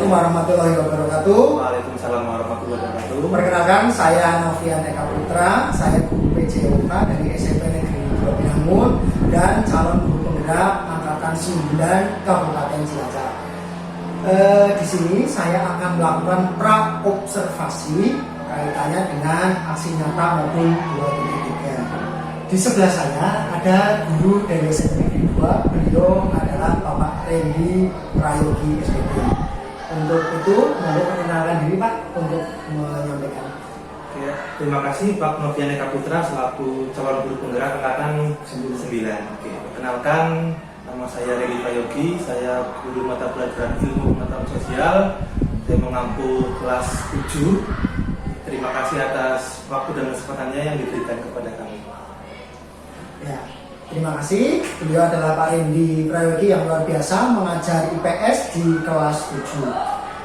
Assalamualaikum warahmatullahi wabarakatuh. Waalaikumsalam warahmatullahi wabarakatuh. Perkenalkan, saya Novian Eka Putra, saya guru PJOK dari SMP Negeri 2 Binangun dan calon guru penggerak angkatan 9 Kabupaten Cilacap. Di sini saya akan melakukan pra-observasi kaitannya dengan aksi nyata maupun 2.3. Di sebelah saya ada guru dari SMP Negeri 2, beliau adalah Bapak Randy Prayogi SPP. Untuk itu, mohon perkenalkan diri Pak untuk menyampaikan. Ya, terima kasih Pak Novian Eka Putra selaku calon guru penggerak angkatan 9. Oke, perkenalkan, nama saya Randy Prayogi, saya guru mata pelajaran ilmu pengetahuan sosial. Saya mengampu kelas 7. Terima kasih atas waktu dan kesempatannya yang diberikan kepada kami. Ya, terima kasih. Beliau adalah Pak Randy Prayogi yang luar biasa mengajar IPS di kelas 7.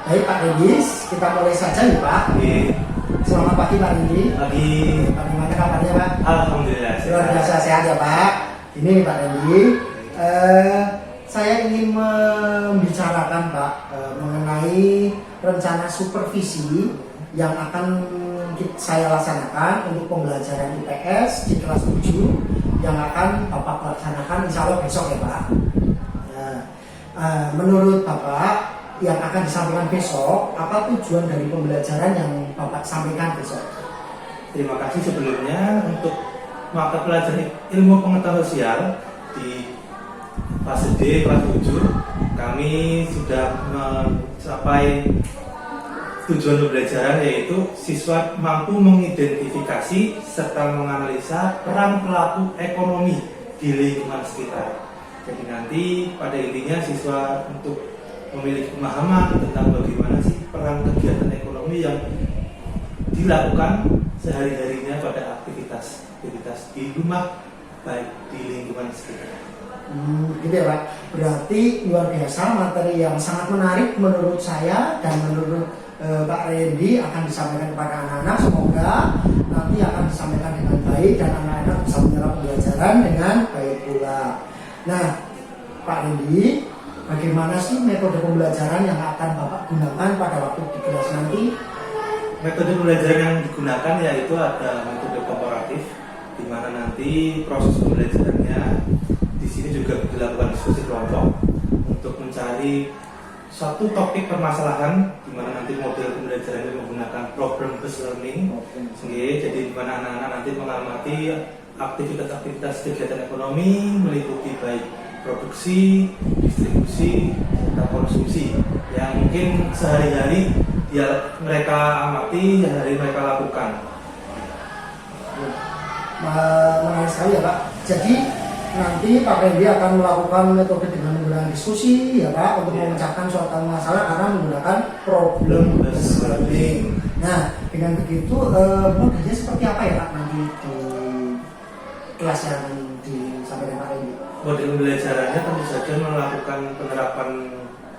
Baik Pak Randy, kita mulai saja ya Pak. Oke. Selamat pagi Pak Randy. Pagi. Bagaimana kabarnya Pak? Alhamdulillah. Luar biasa sehat ya Pak. Ini Pak Randy, saya ingin membicarakan Pak mengenai rencana supervisi yang akan saya laksanakan untuk pembelajaran IPS di kelas 7 yang akan Bapak laksanakan insya Allah besok ya Pak. Menurut Bapak yang akan disampaikan besok, apa tujuan dari pembelajaran yang Bapak sampaikan besok? Terima kasih sebelumnya untuk mata pelajaran ilmu pengetahuan sosial di fase D kelas 7 kami sudah mencapai tujuan pembelajaran, yaitu siswa mampu mengidentifikasi serta menganalisa peran pelaku ekonomi di lingkungan sekitar. Jadi nanti pada intinya siswa untuk memiliki pemahaman tentang bagaimana sih peran kegiatan ekonomi yang dilakukan sehari-harinya pada aktivitas di rumah baik di lingkungan sekitar. Gitu ya Pak. Berarti luar biasa, materi yang sangat menarik menurut saya dan menurut Pak Randy akan disampaikan kepada anak-anak. Semoga nanti akan disampaikan dengan baik dan anak-anak bisa menyerap pembelajaran dengan baik pula. Nah, Pak Randy, bagaimana sih metode pembelajaran yang akan Bapak gunakan pada waktu di kelas nanti? Metode pembelajaran yang digunakan yaitu ada metode komparatif, di mana nanti proses pembelajarannya di sini juga dilakukan diskusi kelompok untuk mencari satu topik permasalahan, di mana nanti model pembelajaran ini menggunakan problem based learning. Jadi di mana anak-anak nanti mengamati aktivitas-aktivitas kegiatan ekonomi meliputi baik produksi, distribusi, serta konsumsi yang mungkin sehari-hari mereka amati, sehari mereka lakukan. Menarik sekali ya Pak. Jadi nanti Pak Randy akan melakukan metode dengan menggunakan diskusi ya Pak untuk memecahkan suatu masalah karena menggunakan problem based learning. Nah, dengan begitu modelnya seperti apa ya Pak nanti di kelas yang disampaikan Pak Randy? Model pembelajarannya tentu saja melakukan penerapan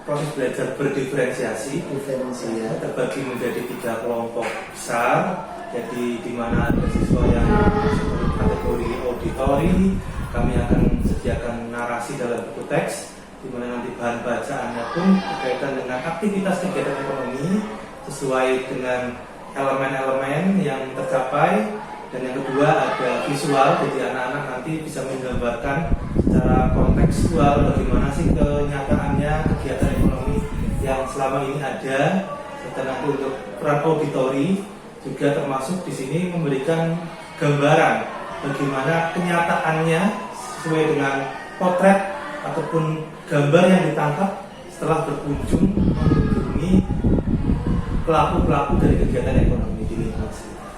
proses belajar berdiferensiasi, ya, terbagi menjadi 3 kelompok besar. Jadi di mana ada siswa yang masuk kategori auditori, kami akan sediakan narasi dalam buku teks, di mana nanti bahan bacaannya pun berkaitan dengan aktivitas kegiatan ekonomi sesuai dengan elemen-elemen yang tercapai. Dan yang kedua ada visual, jadi anak-anak nanti bisa menggambarkan secara kontekstual bagaimana sih kenyataannya kegiatan ekonomi yang selama ini ada. Serta nanti untuk peran auditori juga termasuk di sini memberikan gambaran bagaimana kenyataannya sesuai dengan potret ataupun gambar yang ditangkap setelah berkunjung mengunjungi pelaku-pelaku dari kegiatan ekonomi di lingkungan sekitar.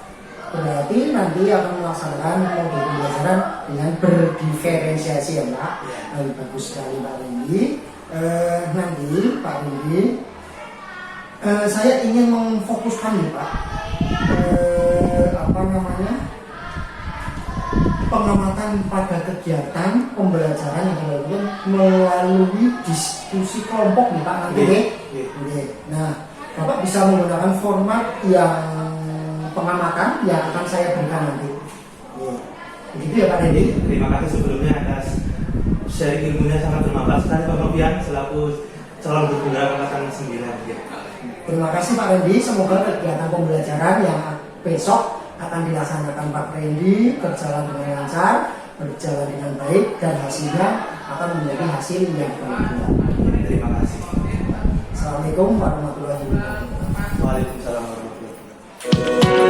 Berarti nanti akan melaksanakan model pembelajaran dengan berdiferensiasi ya Pak. Bagus sekali Pak Randy. Nanti Pak Randy, saya ingin memfokuskan nih Pak, pengamatan pada kegiatan pembelajaran yang dilakukan melalui diskusi kelompok nih Pak nanti. Nah, Bapak bisa menggunakan format yang pengamatan yang akan saya berikan nanti. Begitu ya Pak Randy. Terima kasih sebelumnya atas sharing ilmunya, sangat bermanfaat sekali Pak Novian selaku calon guru penggerak angkatan 9 ya. Terima kasih Pak Randy, semoga kegiatan pembelajaran yang besok akan dilaksanakan Pak Randy berjalan dengan lancar, berjalan dengan baik, dan hasilnya akan menjadi hasil yang baik. Terima kasih. Assalamualaikum warahmatullahi wabarakatuh. Waalaikumsalam warahmatullahi wabarakatuh.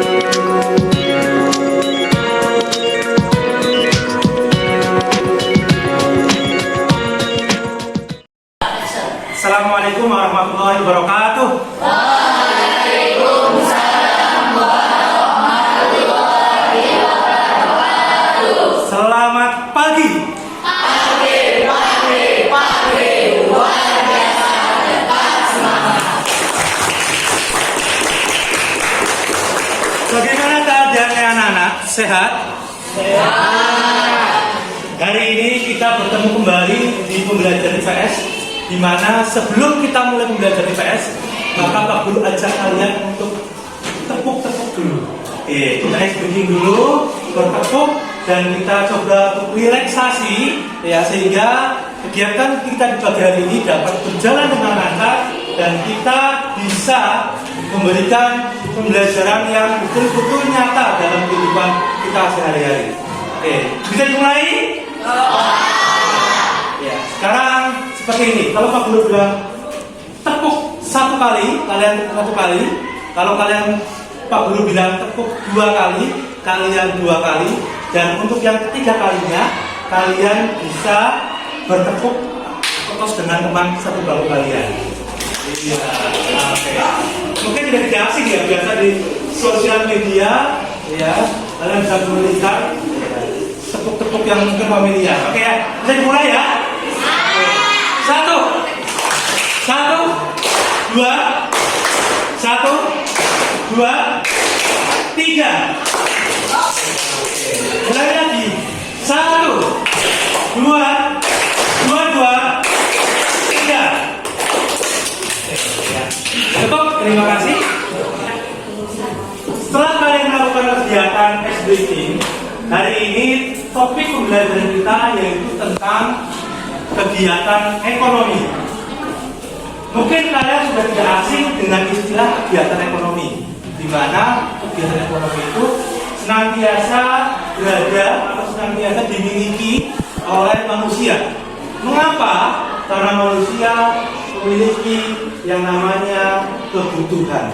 Assalamualaikum warahmatullahi wabarakatuh. Selamat pagi. Bagaimana keadaannya anak-anak? Sehat? Hari ini kita bertemu kembali di pembelajaran IPS, di mana sebelum kita mulai belajar IPS, maka Pak Guru ajak kalian untuk tepuk-tepuk dulu. Oke, kita breathing dulu, bertepuk, dan kita coba untuk relaksasi, ya, sehingga kegiatan kita di pagi hari ini dapat berjalan dengan lancar dan kita bisa memberikan pembelajaran yang betul-betul nyata dalam kehidupan kita sehari-hari. Oke, bisa dimulai? Ya, sekarang seperti ini. Kalau Pak Guru bilang tepuk satu kali, kalian tepuk satu kali. Kalau kalian Pak Guru bilang tepuk dua kali, kalian dua kali. Dan untuk yang ketiga kalinya, kalian bisa bertepuk terus dengan teman satu bangku kalian. Iya, oke. Mungkin tidak asing ya, biasa di sosial media, ya, kalian bisa melihat tepuk-tepuk yang mungkin familiar. Oke ya, bisa dimulai ya. Satu, dua, tiga. Mulai lagi. Satu, dua, tiga. Cukup, terima kasih. Setelah kalian melakukan kegiatan breathing, hari ini topik pembelajaran kita yaitu tentang kegiatan ekonomi. Mungkin kalian sudah tidak asing dengan istilah kegiatan ekonomi, di mana kegiatan ekonomi itu senantiasa berada atau senantiasa dimiliki oleh manusia. Mengapa? Karena manusia memiliki yang namanya kebutuhan.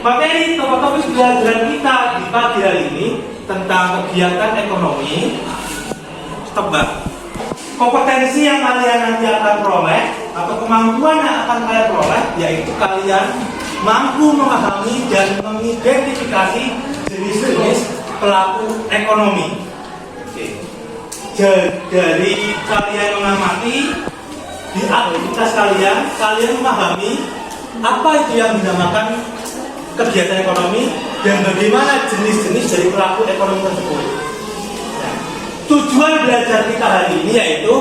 Materi topik pembelajaran kita di pagi hari ini tentang kegiatan ekonomi. Tebak, kompetensi yang kalian nanti akan peroleh atau kemampuan yang akan kalian peroleh yaitu kalian mampu memahami dan mengidentifikasi jenis-jenis pelaku ekonomi. Oke. Dari kalian mengamati di aktivitas kalian memahami apa itu yang dinamakan kegiatan ekonomi dan bagaimana jenis-jenis dari pelaku ekonomi tersebut. Nah, tujuan belajar kita hari ini yaitu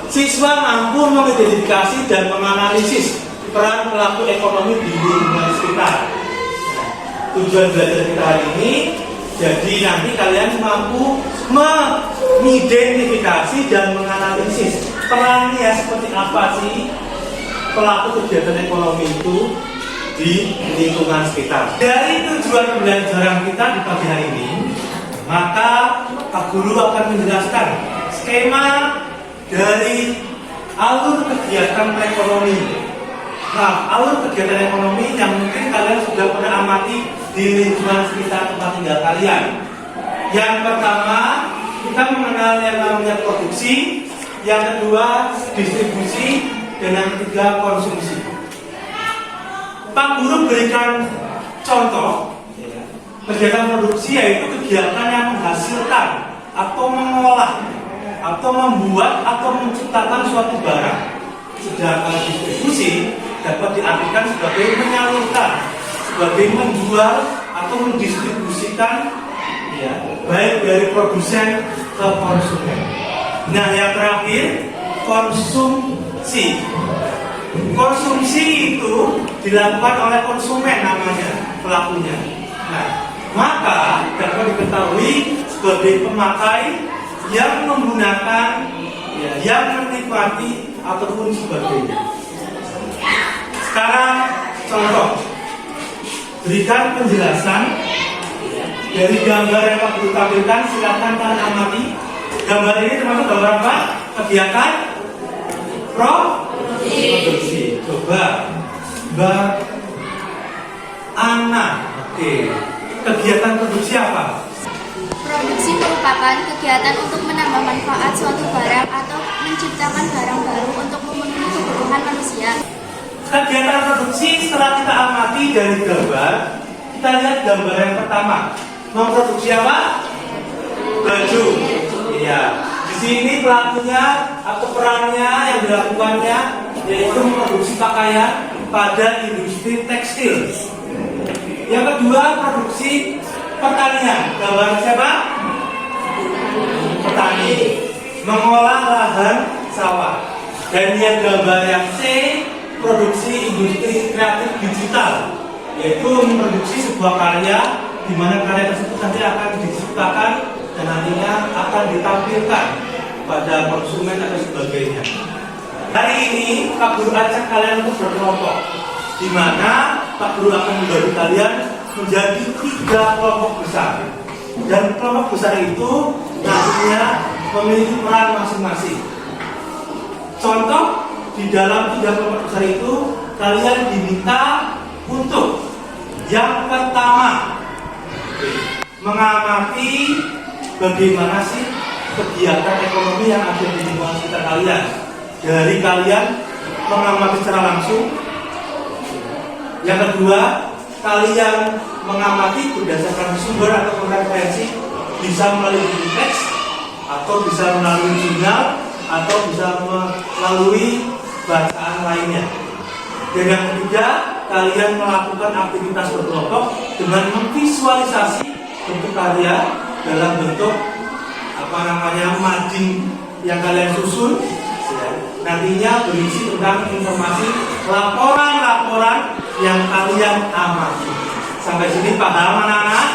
siswa mampu mengidentifikasi dan menganalisis peran pelaku ekonomi di lingkungan sekitar. Nah, tujuan belajar kita hari ini, jadi nanti kalian mampu mengidentifikasi dan menganalisis perannya seperti apa sih pelaku kegiatan ekonomi itu di lingkungan sekitar. Dari tujuan pembelajaran kita di pagi hari ini, maka Pak Guru akan menjelaskan skema dari alur kegiatan ekonomi. Nah, alur kegiatan ekonomi yang mungkin kalian sudah pernah amati di lingkungan sekitar tempat tinggal kalian. Yang pertama, kita mengenal yang namanya produksi, yang kedua distribusi, dan yang ketiga konsumsi. Pak Guru berikan contoh kegiatan produksi yaitu kegiatan yang menghasilkan atau mengolah atau membuat atau menciptakan suatu barang. Sedangkan distribusi dapat diartikan sebagai menyalurkan, sebagai menjual atau mendistribusikan, ya, baik dari produsen ke konsumen. Nah, yang terakhir konsumsi. Konsumsi itu dilakukan oleh konsumen namanya, pelakunya. Nah, maka dapat diketahui sebagai pemakai yang menggunakan, ya, yang menikmati ataupun sebagainya. Sekarang contoh, berikan penjelasan dari gambar yang Pak Guru tampilkan. Silakan kalian amati. Gambar ini termasuk gambar apa? Kegiatan produksi. Coba Mbak Ana, oke. Kegiatan produksi apa? Produksi merupakan kegiatan untuk menambah manfaat suatu barang atau menciptakan barang baru untuk memenuhi kebutuhan manusia. Kegiatan produksi setelah kita amati dari gambar, kita lihat gambar yang pertama. Memproduksi apa? Baju. Iya. Di sini pelakunya atau perannya yang dilakukannya yaitu memproduksi pakaian pada industri tekstil. Yang kedua, produksi pertanian. Gambar siapa? Petani. Mengolah lahan sawah. Dan yang gambar yang C, produksi industri kreatif digital, yaitu memproduksi sebuah karya di mana karya tersebut nanti akan diciptakan dan nantinya akan ditampilkan pada konsumen atau sebagainya. Hari ini Pak Guru ajak kalian untuk berkelompok, di mana Pak Guru akan membagi kalian menjadi 3 kelompok besar. Dan kelompok besar itu nantinya memiliki peran masing-masing. Contoh, di dalam 3 kelompok besar itu kalian diminta untuk yang pertama mengamati bagaimana sih kegiatan ekonomi yang ada di lingkungan sekitar kalian. Dari kalian mengamati secara langsung. Yang kedua, kalian mengamati berdasarkan sumber atau referensi, bisa melalui buku teks atau bisa melalui jurnal atau bisa melalui bacaan lainnya. Dan yang ketiga, kalian melakukan aktivitas berkelompok dengan memvisualisasi bentuk karya dalam bentuk mading yang kalian susun. Nantinya berisi tentang informasi laporan-laporan yang kalian amati. Sampai sini paham anak-anak?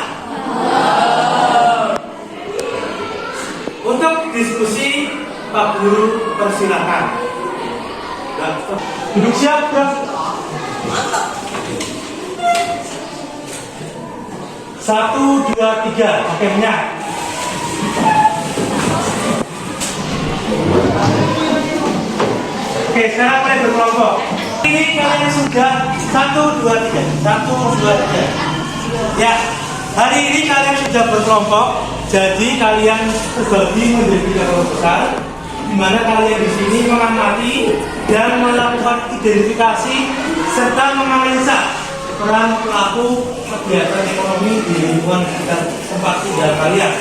Untuk diskusi, Pak Guru persilakan. Duduk siap, Bro. 1, 2, 3. Oke, minyak. Oke, sekarang mulai berkelompok. Ini kalian sudah 1, 2, 3. 1, 2, 3. Ya, hari ini kalian sudah berkelompok. Jadi kalian terbagi menjadi 3 kelompok besar, di mana kalian di sini mengamati dan melakukan identifikasi serta menganalisa peran pelaku kegiatan ekonomi di lingkungan sekitar tempat tinggal kalian.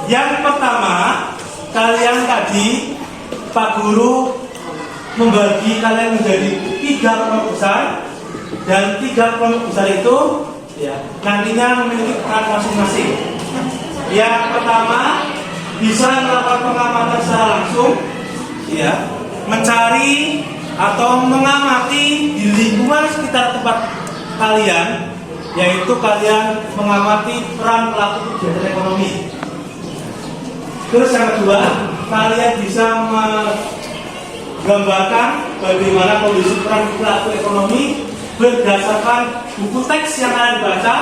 Yang pertama, kalian tadi Pak Guru membagi kalian menjadi 3 kelompok besar, dan 3 kelompok besar itu nantinya memiliki peran masing-masing. Yang pertama, bisa melakukan pengamatan secara langsung, mencari atau mengamati di lingkungan sekitar tempat kalian, yaitu kalian mengamati peran pelaku kegiatan ekonomi. Terus yang kedua, kalian bisa menggambarkan bagaimana kondisi peran pelaku ekonomi berdasarkan buku teks yang kalian baca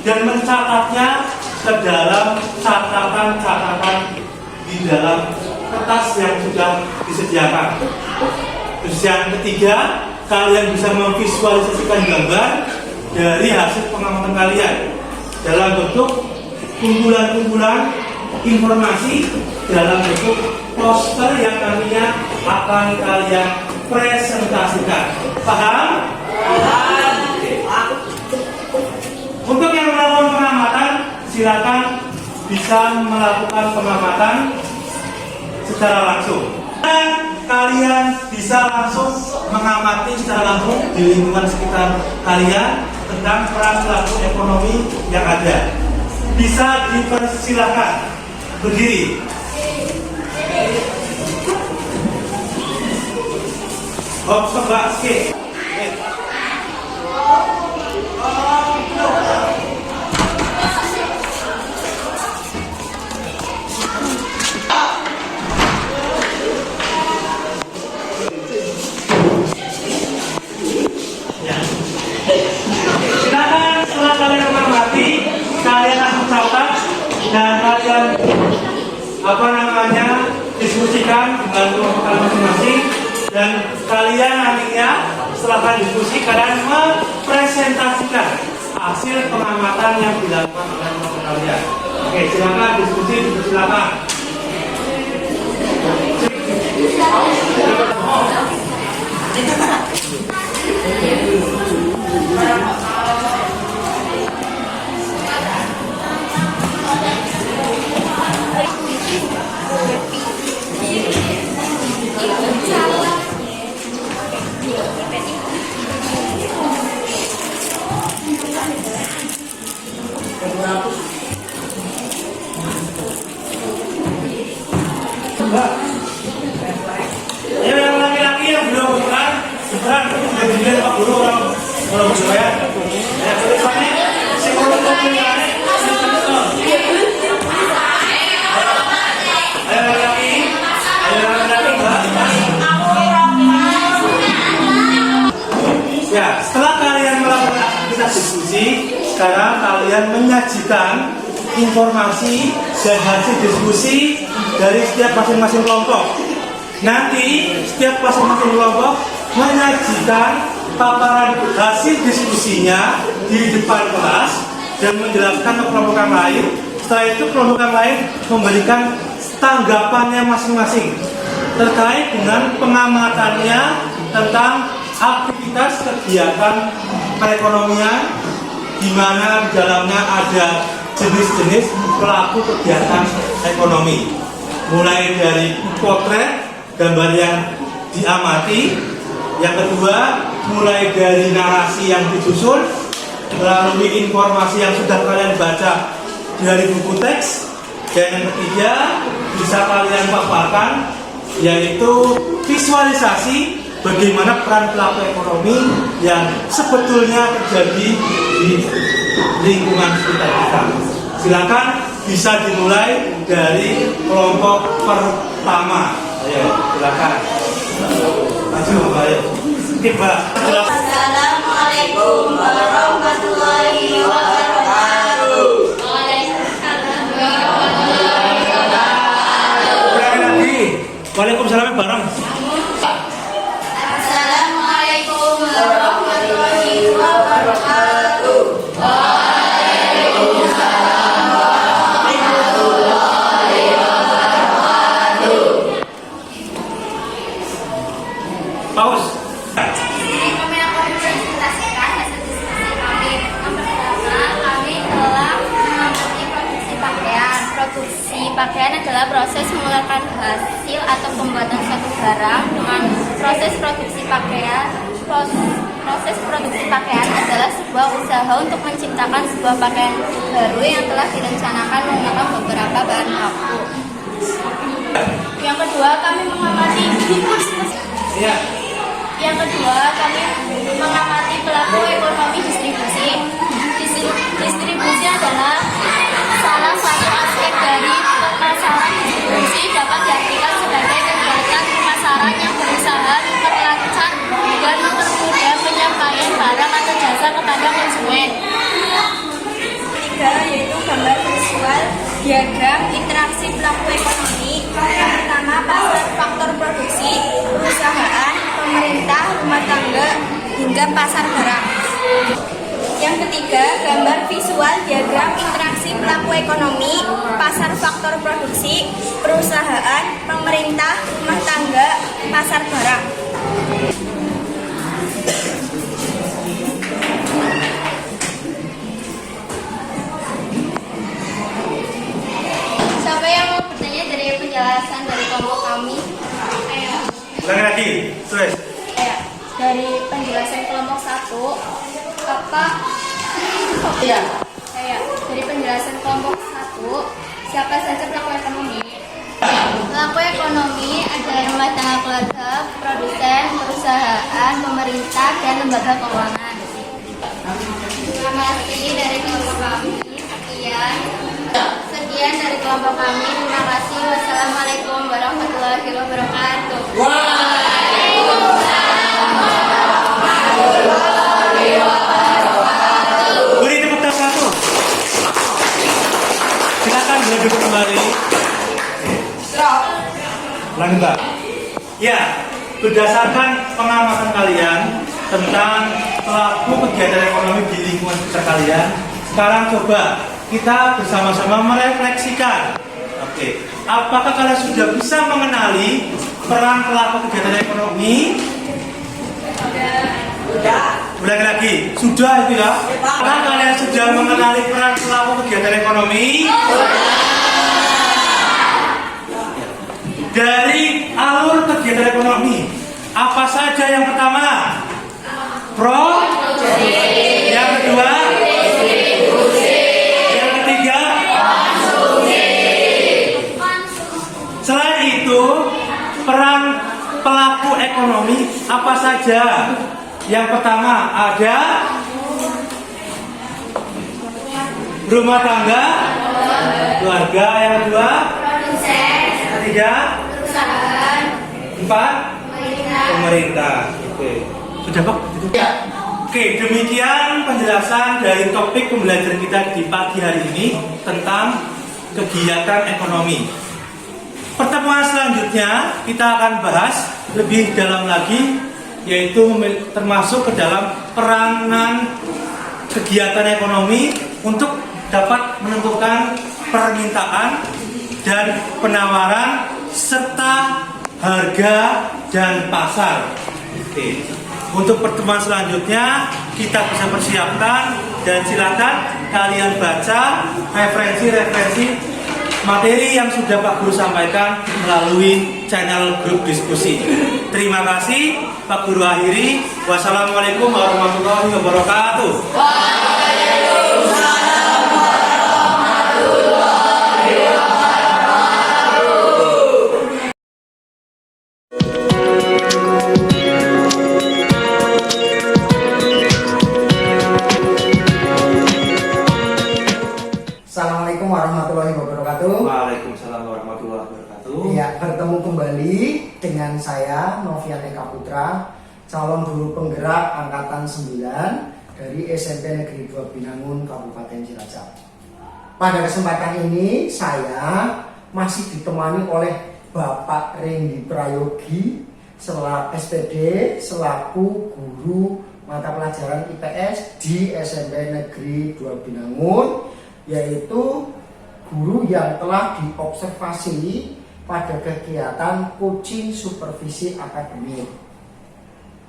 dan mencatatnya ke dalam catatan-catatan di dalam kertas yang sudah disediakan. Terus yang ketiga, kalian bisa memvisualisasikan gambar dari hasil pengamatan kalian dalam bentuk kumpulan-kumpulan informasi dalam bentuk poster yang nantinya akan kalian presentasikan. Paham? Paham. Untuk yang melakukan pengamatan, silakan bisa melakukan pengamatan secara langsung. Dan kalian bisa langsung mengamati secara langsung di lingkungan sekitar kalian tentang peran pelaku ekonomi yang ada. Bisa dipersilakan berdiri. Hop, coba skip. diskusikan dengan kelompok kalian masing-masing, dan kalian nantinya setelah diskusi kalian mempresentasikan hasil pengamatan yang dilakukan oleh kelompok kalian. Oke, silakan diskusi, silakan. Ya, yang laki-laki yang belum bukan, sekarang kita Pak Guru orang berdua ya. Ya, tulisannya psikolog komunikasi. Ayo laki-laki, ya, setelah kalian melakukan aktivitas diskusi, sekarang kalian menyajikan informasi dan hasil diskusi dari setiap masing-masing kelompok. Nanti setiap masing-masing kelompok menyajikan paparan hasil diskusinya di depan kelas dan menjelaskan ke kelompok yang lain. Setelah itu kelompok yang lain memberikan tanggapannya masing-masing terkait dengan pengamatannya tentang aktivitas kegiatan perekonomian, di mana di dalamnya ada jenis-jenis pelaku kegiatan ekonomi, mulai dari potret gambar yang diamati, yang kedua mulai dari narasi yang disusun melalui informasi yang sudah kalian baca dari buku teks, dan yang ketiga bisa kalian paparkan yaitu visualisasi bagaimana peran pelaku ekonomi yang sebetulnya terjadi di lingkungan sekitar kita. Silakan bisa dimulai dari kelompok pertama. Ayo, silakan. Maju, ayo. Mbak. Assalamualaikum warahmatullahi wabarakatuh. Waalaikumsalam warahmatullahi wabarakatuh. Ulangi lagi. Waalaikumsalam bareng. Assalamualaikum warahmatullahi wabarakatuh. Waalaikumsalam warahmatullahi wabarakatuh. Paus. Kami akan mempresentasikan hasil diskusi kami. Yang pertama, kami telah mengamati produksi pakaian. Produksi pakaian adalah proses mengeluarkan hasil atau pembuatan suatu barang. Dengan proses produksi pakaian, proses produksi pakaian adalah sebuah usaha untuk menciptakan sebuah pakaian baru yang telah direncanakan menggunakan beberapa bahan baku. Yang kedua, kami mengamati Ya. Yang kedua, kami mengamati pelaku ekonomi distribusi. Distribusi adalah salah satu aspek dari pemasaran. Distribusi dapat diartikan sebagai kegiatan pemasaran yang berusaha memperlancar dan mempermudah penyampaian barang atau jasa kepada konsumen. Ketiga, yaitu gambar visual diagram interaksi pelaku ekonomi. Yang pertama, pasar, faktor produksi, perusahaan, pemerintah, rumah tangga, hingga pasar barang. Yang ketiga, gambar visual diagram interaksi pelaku ekonomi, pasar, faktor produksi, perusahaan, pemerintah, rumah tangga, pasar barang. Siapa yang mau bertanya dari penjelasan dari kelompok kami? Ulangi lagi. Terus. Dari penjelasan kelompok 1, apa? Dari penjelasan kelompok 1, siapa saja pelaku ekonomi? Pelaku ekonomi adalah rumah tangga keluarga, produsen, perusahaan, pemerintah, dan lembaga keuangan. Terima kasih dari kelompok kami. Sekian dari kelompok kami. Terima kasih. Wassalamualaikum warahmatullahi wabarakatuh. Beri tepuk tangan satu. Silakan berduduk kembali. Menebak. Ya, berdasarkan pengamatan kalian tentang pelaku kegiatan ekonomi di lingkungan sekitar kalian, sekarang coba kita bersama-sama merefleksikan. Oke, apakah kalian sudah bisa mengenali peran pelaku kegiatan ekonomi? Ulangi lagi, sudah itu ya? Apakah kalian sudah mengenali peran pelaku kegiatan ekonomi? Dari alur kegiatan ekonomi, apa saja yang pertama? Yang kedua? Yang ketiga? Selain itu, peran pelaku ekonomi apa saja? Yang pertama ada rumah tangga, keluarga. Yang kedua, ketiga, empat, pemerintah. Oke, sudah kok? Ya. Oke, demikian penjelasan dari topik pembelajaran kita di pagi hari ini tentang kegiatan ekonomi. Pertemuan selanjutnya kita akan bahas lebih dalam lagi, yaitu termasuk ke dalam peranan kegiatan ekonomi untuk dapat menentukan permintaan dan penawaran serta harga dan pasar. Oke. Untuk pertemuan selanjutnya kita bisa persiapkan dan silakan kalian baca referensi-referensi materi yang sudah Pak Guru sampaikan melalui channel grup diskusi. Terima kasih, Pak Guru akhiri. Wassalamualaikum warahmatullahi wabarakatuh. Assalamualaikum warahmatullahi wabarakatuh. Waalaikumsalam warahmatullahi wabarakatuh. Ya, bertemu kembali dengan saya Novian Eka Putra, calon guru penggerak angkatan 9 dari SMP Negeri 2 Binangun, Kabupaten Cilacap. Pada kesempatan ini saya masih ditemani oleh Bapak Rendi Prayogi selaku SPD selaku guru mata pelajaran IPS di SMP Negeri 2 Binangun, yaitu guru yang telah diobservasi pada kegiatan coaching supervisi akademik.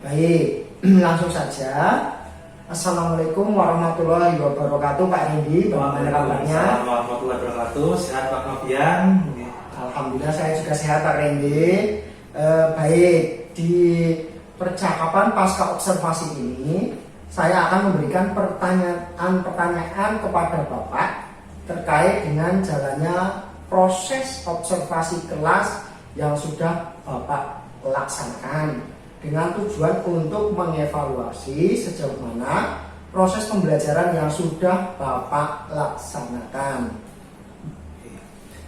Baik, langsung saja. Assalamualaikum warahmatullahi wabarakatuh, Pak Rendi. Bagaimana kabarnya? Assalamualaikum warahmatullahi wabarakatuh. Sehat Pak Novian? Alhamdulillah saya juga sehat, Pak Rendi. Baik, di percakapan pasca observasi ini saya akan memberikan pertanyaan kepada Bapak terkait dengan jalannya proses observasi kelas yang sudah Bapak laksanakan dengan tujuan untuk mengevaluasi sejauh mana proses pembelajaran yang sudah Bapak laksanakan.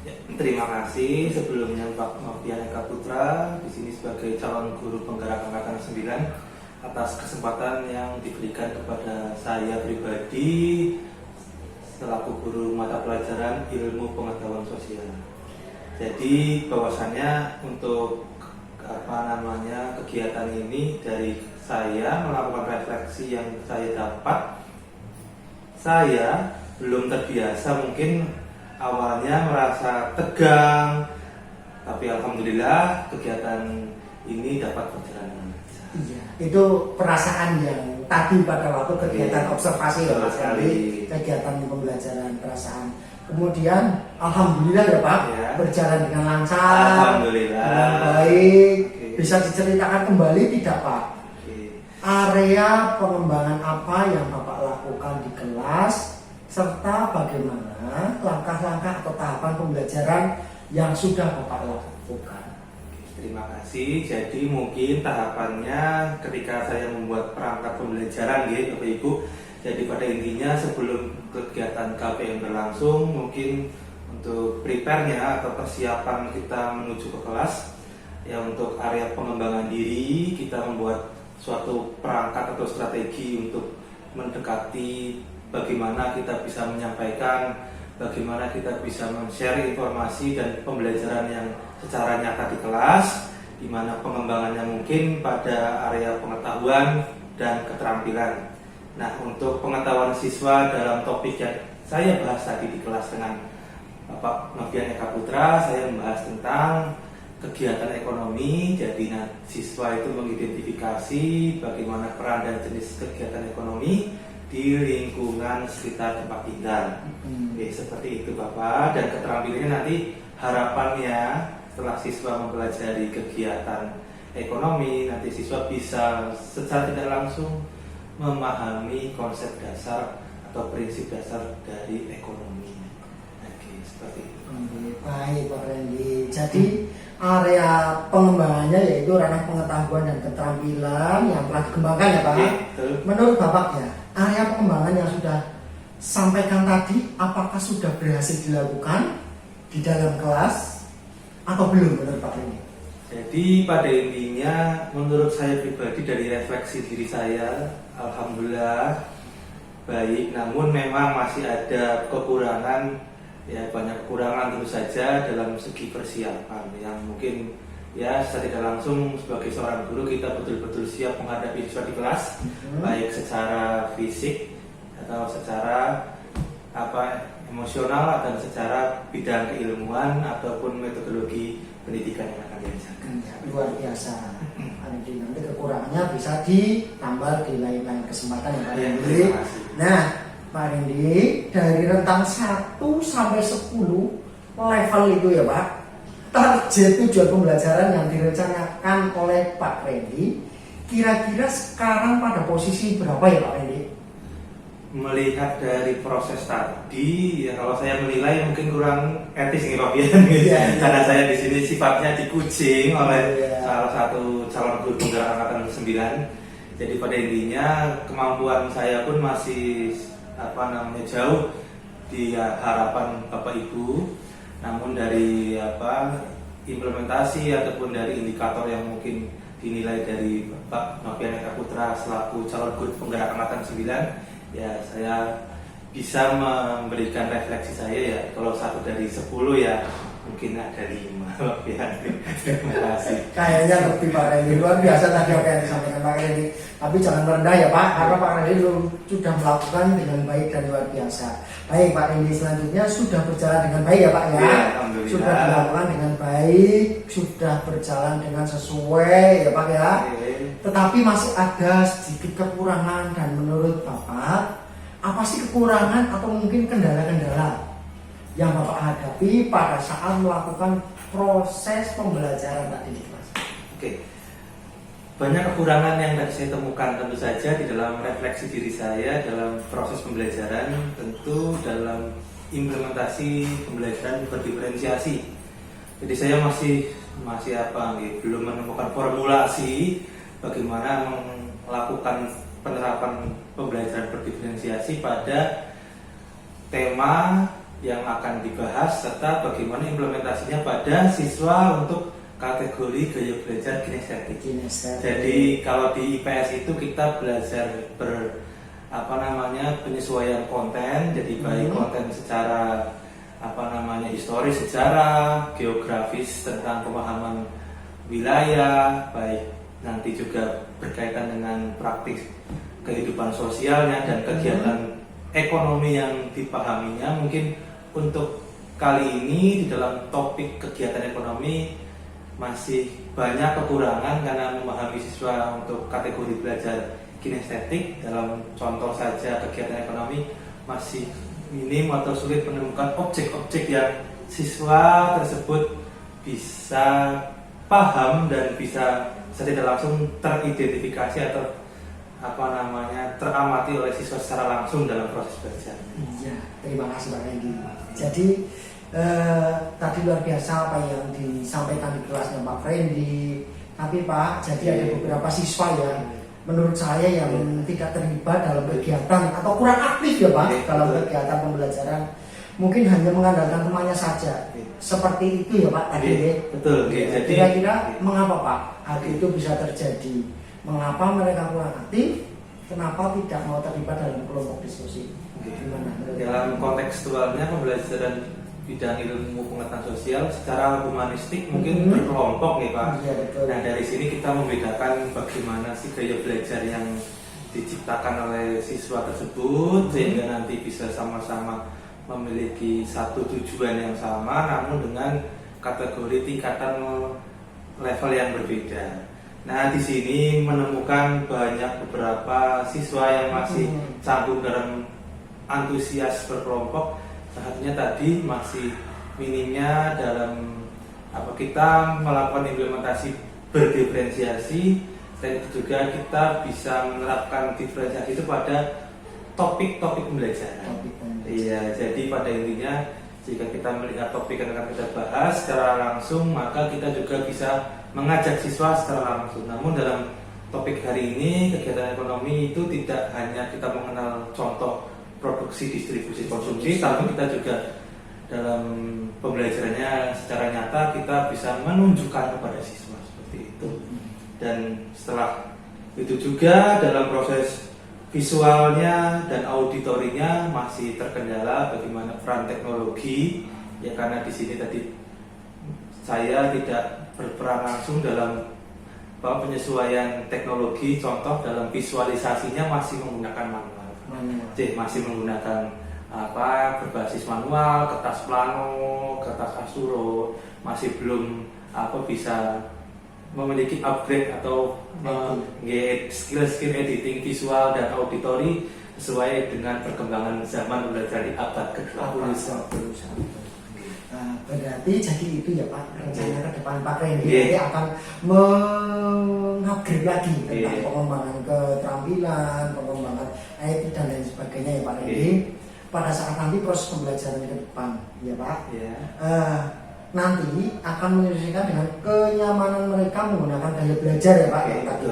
Ya, terima kasih sebelumnya Pak Novian Eka Putra di sini sebagai calon guru penggerak angkatan 9 atas kesempatan yang diberikan kepada saya pribadi selaku guru mata pelajaran ilmu pengetahuan sosial. Jadi bahwasannya untuk kegiatan ini dari saya melakukan refleksi yang saya dapat, saya belum terbiasa, mungkin awalnya merasa tegang, tapi alhamdulillah kegiatan ini dapat berjalan. Iya, itu perasaan yang tadi pada waktu kegiatan observasi ya Mas Gali, kegiatan pembelajaran perasaan. Kemudian alhamdulillah ya Pak, berjalan dengan lancar, dengan baik. Bisa diceritakan kembali tidak Pak? Area pengembangan apa yang Bapak lakukan di kelas, serta bagaimana langkah-langkah atau tahapan pembelajaran yang sudah Bapak lakukan? Terima kasih. Jadi mungkin tahapannya ketika saya membuat perangkat pembelajaran gitu Bapak Ibu. Jadi pada intinya sebelum kegiatan KPM berlangsung, mungkin untuk prepare-nya atau persiapan kita menuju ke kelas, ya untuk area pengembangan diri, kita membuat suatu perangkat atau strategi untuk mendekati bagaimana kita bisa menyampaikan bagaimana kita bisa men-share informasi dan pembelajaran yang secara nyata di kelas, di mana pengembangannya mungkin pada area pengetahuan dan keterampilan. Nah, untuk pengetahuan siswa dalam topik yang saya bahas tadi di kelas dengan Bapak Novian Eka Putra, saya membahas tentang kegiatan ekonomi. Jadi siswa itu mengidentifikasi bagaimana peran dan jenis kegiatan ekonomi di lingkungan sekitar tempat tinggal. Seperti itu Bapak. Dan keterampilannya nanti harapannya setelah siswa mempelajari kegiatan ekonomi, nanti siswa bisa secara tidak langsung memahami konsep dasar atau prinsip dasar dari ekonomi. Oke, seperti itu. Baik Pak Randy. Jadi area pengembangannya yaitu ranah pengetahuan dan keterampilan yang telah dikembangkan ya Pak. Menurut Bapak ya, area pengembangan yang sudah sampaikan tadi apakah sudah berhasil dilakukan di dalam kelas atau belum menurut Pak Randy? Jadi pada intinya menurut saya pribadi dari refleksi diri saya, alhamdulillah baik, namun memang masih ada kekurangan, ya banyak kekurangan tentu saja dalam segi persiapan yang mungkin ya secara tidak langsung sebagai seorang guru kita betul-betul siap menghadapi siswa di kelas, baik secara fisik atau secara emosional dan secara bidang keilmuan ataupun metodologi pendidikan yang akan diajarkan. Luar biasa. Nanti kekurangannya bisa ditambal di lain-lain kesempatan ya Pak Randy. Nah Pak Randy, dari rentang 1 sampai 10 level itu ya Pak, target tujuan pembelajaran yang direncanakan oleh Pak Randy kira-kira sekarang pada posisi berapa ya Pak Randy? Melihat dari proses tadi, ya kalau saya menilai mungkin kurang etis nih Pak karena saya di sini sifatnya dikucing oleh salah satu calon guru penggerak angkatan 9. Jadi pada intinya kemampuan saya pun masih jauh di harapan Bapak Ibu. Namun dari implementasi ataupun dari indikator yang mungkin dinilai dari Bapak Novian Eka Putra selaku calon guru penggerak angkatan 9, ya saya bisa memberikan refleksi saya ya kalau 1 dari 10 ya mungkin ada 5. Terima kasih. Kayaknya lebih Pak Randy, luar biasa tadi apa yang disampaikan Pak Randy. Tapi jangan merendah ya Pak, karena Pak Randy sudah melakukan dengan baik dan luar biasa. Baik Pak Randy, selanjutnya sudah berjalan dengan baik ya Pak ya. Alhamdulillah. Sudah dilakukan dengan baik, sudah berjalan dengan sesuai ya Pak ya. Tetapi masih ada sedikit kekurangan, dan menurut Bapak apa sih kekurangan atau mungkin kendala-kendala yang Bapak hadapi pada saat melakukan proses pembelajaran tadi di kelas? Oke. Banyak kekurangan yang tadi saya temukan tentu saja di dalam refleksi diri saya dalam proses pembelajaran, tentu dalam implementasi pembelajaran berdiferensiasi. Jadi saya masih belum menemukan formulasi bagaimana melakukan penerapan pembelajaran berdiferensiasi pada tema yang akan dibahas serta bagaimana implementasinya pada siswa untuk kategori gaya belajar kinestetik. Jadi kalau di IPS itu kita belajar penyesuaian konten, jadi baik konten secara historis, sejarah, geografis tentang pemahaman wilayah, baik nanti juga berkaitan dengan praktik kehidupan sosialnya dan kegiatan ekonomi yang dipahaminya. Mungkin untuk kali ini di dalam topik kegiatan ekonomi masih banyak kekurangan karena memahami siswa untuk kategori belajar kinestetik. Dalam contoh saja kegiatan ekonomi masih minim atau sulit menemukan objek-objek yang siswa tersebut bisa paham dan bisa tidak langsung teridentifikasi atau teramati oleh siswa secara langsung dalam proses belajar. Iya, terima kasih Pak Randy. Jadi tadi luar biasa apa yang disampaikan di kelasnya Pak Randy. Tapi Pak, jadi ada beberapa siswa yang menurut saya yang tidak terlibat dalam kegiatan atau kurang aktif ya Pak dalam kegiatan pembelajaran. Mungkin hanya mengandalkan temannya saja. Seperti itu ya Pak tadi. Betul. Kira-kira mengapa Pak hal itu bisa terjadi? Mengapa mereka kurang aktif kenapa tidak mau terlibat dalam kelompok diskusi? Gimana? Dalam kontekstualnya pembelajaran bidang ilmu pengetahuan sosial secara humanistik mungkin berkelompok nih Pak. Iya, betul. Nah dari sini kita membedakan bagaimana sih gaya belajar yang diciptakan oleh siswa tersebut sehingga nanti bisa sama-sama memiliki satu tujuan yang sama namun dengan kategori tingkatan level yang berbeda. Nah di sini menemukan banyak beberapa siswa yang masih canggung dalam antusias berkelompok. Satunya tadi masih minimnya dalam kita melakukan implementasi berdiferensiasi dan itu juga kita bisa menerapkan diferensiasi itu pada topik-topik pembelajaran. Iya, jadi pada intinya jika kita melihat topik yang akan kita bahas secara langsung maka kita juga bisa mengajak siswa secara langsung. Namun dalam topik hari ini kegiatan ekonomi itu tidak hanya kita mengenal contoh produksi, distribusi, konsumsi, tapi kita juga dalam pembelajarannya secara nyata kita bisa menunjukkan kepada siswa seperti itu. Dan setelah itu juga dalam proses visualnya dan auditorinya masih terkendala bagaimana peran teknologi ya karena di sini tadi saya tidak berperan langsung dalam penyesuaian teknologi, contoh dalam visualisasinya masih menggunakan manual. Masih menggunakan berbasis manual, kertas plano, kertas asuro, masih belum bisa memiliki upgrade atau skill editing visual dan auditori sesuai dengan perkembangan zaman belajar di abad ke-21. Berarti jadi itu ya Pak, rencana ke depan Pak Randy akan mengupgrade lagi tentang pengembangan keterampilan, pengembangan IT dan lain sebagainya ya Pak Randy. Pada saat nanti proses pembelajaran ke depan ya Pak, nanti akan menyesuaikan dengan kenyamanan mereka menggunakan gaya belajar ya Pak, yang tadi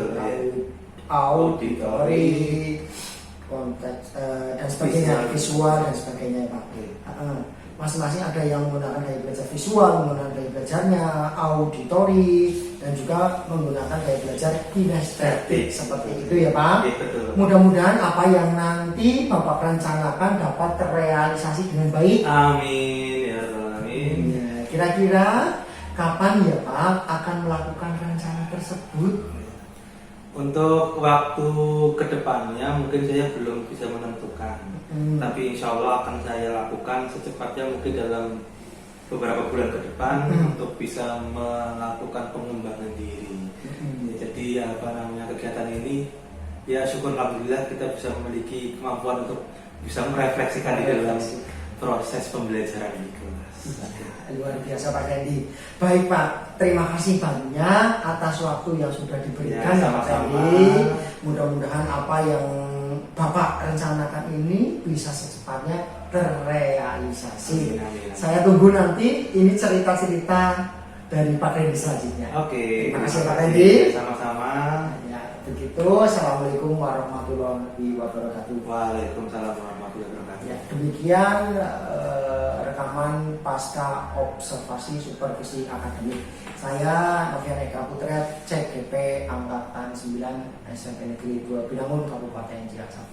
auditori, konteks dan sebagainya, visual dan sebagainya ya Pak. Masing-masing ada yang menggunakan gaya belajar visual, menggunakan gaya belajarnya, auditori, dan juga menggunakan gaya belajar kinestetik seperti itu ya Pak. Mudah-mudahan apa yang nanti Bapak rencanakan dapat terrealisasi dengan baik. Amin ya amin. Kira-kira kapan ya Pak akan melakukan rencana tersebut? Untuk waktu kedepannya mungkin saya belum bisa menentukan, tapi insya Allah akan saya lakukan secepatnya mungkin dalam beberapa bulan ke depan untuk bisa melakukan pengembangan diri. Jadi kegiatan ini ya syukur alhamdulillah kita bisa memiliki kemampuan untuk bisa merefleksikan di dalam proses pembelajaran di kelas. Luar biasa Pak Randy. Baik Pak, terima kasih banyak atas waktu yang sudah diberikan ya Pak Randy. Mudah-mudahan apa yang Bapak rencanakan ini bisa secepatnya terrealisasi. Saya tunggu nanti ini cerita-cerita dari Pak Randy selanjutnya. Oke. Terima kasih Pak Randy. Sama-sama. Ya, begitu. Assalamualaikum warahmatullahi wabarakatuh. Waalaikumsalam warahmatullahi wabarakatuh. Ya, demikian rekaman pasca observasi supervisi akademik. Saya Novian Eka Putra, CGP Angkatan 9 SMP Negeri 2 Binangun, Kabupaten Cilacap.